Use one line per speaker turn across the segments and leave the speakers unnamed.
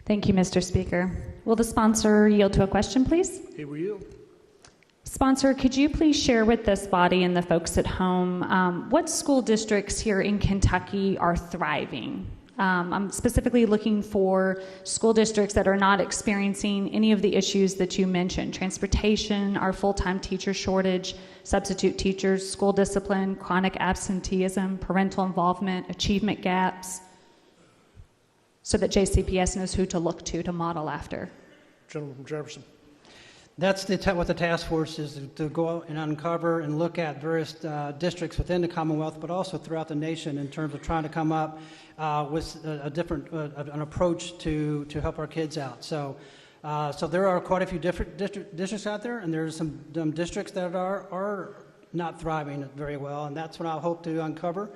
Thank you, Mr. Speaker. Will the sponsor yield to a question, please?
He will yield.
Sponsor, could you please share with this body and the folks at home what school districts here in Kentucky are thriving? I'm specifically looking for school districts that are not experiencing any of the issues that you mentioned: transportation, our full-time teacher shortage, substitute teachers, school discipline, chronic absenteeism, parental involvement, achievement gaps, so that JCPS knows who to look to model after.
Gentleman from Jefferson.
That's what the task force is, to go out and uncover and look at various districts within the Commonwealth, but also throughout the nation, in terms of trying to come up with a different an approach to help our kids out. So there are quite a few different districts out there, and there's some districts that are not thriving very well, and that's what I hope to uncover.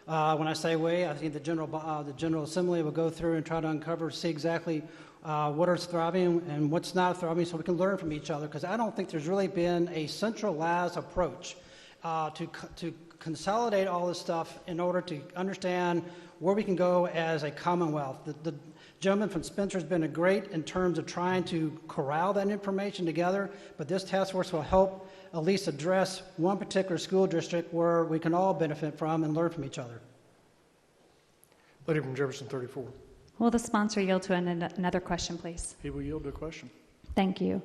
When I say we, I think the General Assembly will go through and try to uncover, see exactly what is thriving and what's not thriving, so we can learn from each other, because I don't think there's really been a centralized approach to consolidate all this stuff in order to understand where we can go as a Commonwealth. The gentleman from Spencer has been great in terms of trying to corral that information together, but this task force will help at least address one particular school district where we can all benefit from and learn from each other.
Lady from Jefferson, 34.
Will the sponsor yield to another question, please?
He will yield to a question.
Thank you.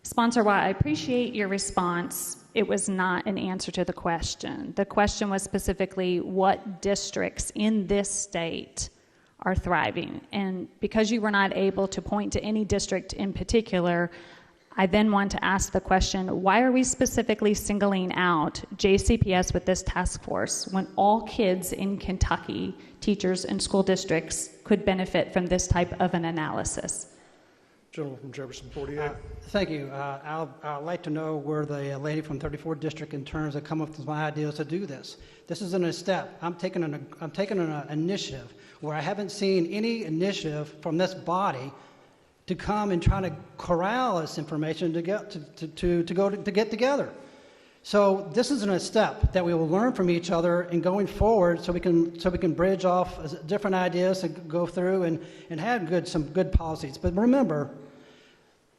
Sponsor, while I appreciate your response, it was not an answer to the question. The question was specifically what districts in this state are thriving. And because you were not able to point to any district in particular, I then want to ask the question, why are we specifically singling out JCPS with this task force when all kids in Kentucky, teachers and school districts, could benefit from this type of an analysis?
Gentleman from Jefferson, 48.
Thank you. I'd like to know where the lady from 34th District, in terms of come up with my ideas to do this. This isn't a step. I'm taking an initiative where I haven't seen any initiative from this body to come and try to corral this information to get together. So this isn't a step that we will learn from each other and going forward, so we can bridge off different ideas and go through and have some good policies. But remember,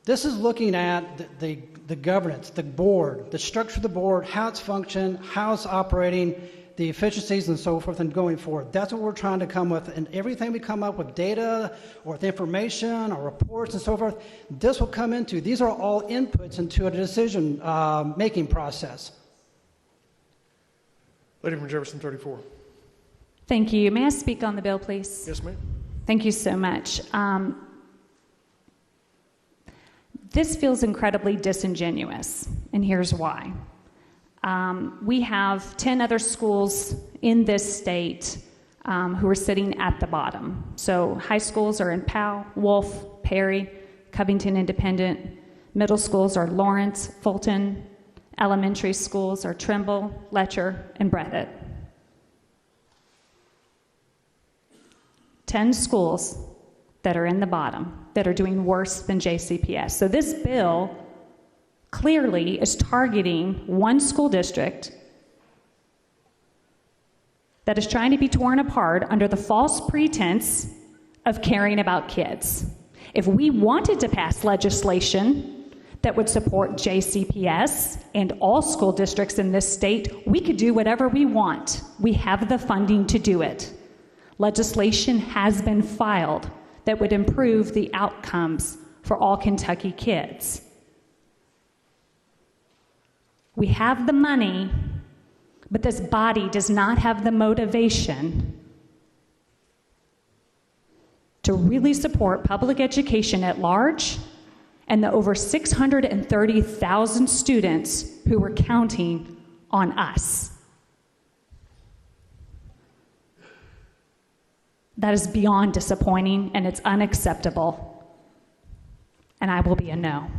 this is looking at the governance, the board, the structure of the board, how it's functioning, how it's operating, the efficiencies and so forth, and going forward. That's what we're trying to come with. And everything we come up with, data or with information or reports and so forth, this will come into. These are all inputs into a decision making process.
Lady from Jefferson, 34.
Thank you. May I speak on the bill, please?
Yes, ma'am.
Thank you so much. This feels incredibly disingenuous, and here's why. We have 10 other schools in this state who are sitting at the bottom. So high schools are in Powell, Wolf, Perry, Covington Independent. Middle schools are Lawrence, Fulton. Elementary schools are Trimble, Letcher, and Breathitt. 10 schools that are in the bottom that are doing worse than JCPS. So this bill clearly is targeting one school district that is trying to be torn apart under the false pretense of caring about kids. If we wanted to pass legislation that would support JCPS and all school districts in this state, we could do whatever we want. We have the funding to do it. Legislation has been filed that would improve the outcomes for all Kentucky kids. We have the money, but this body does not have the motivation to really support public education at large and the over 630,000 students who were counting on us. That is beyond disappointing, and it's unacceptable. And I will be a no.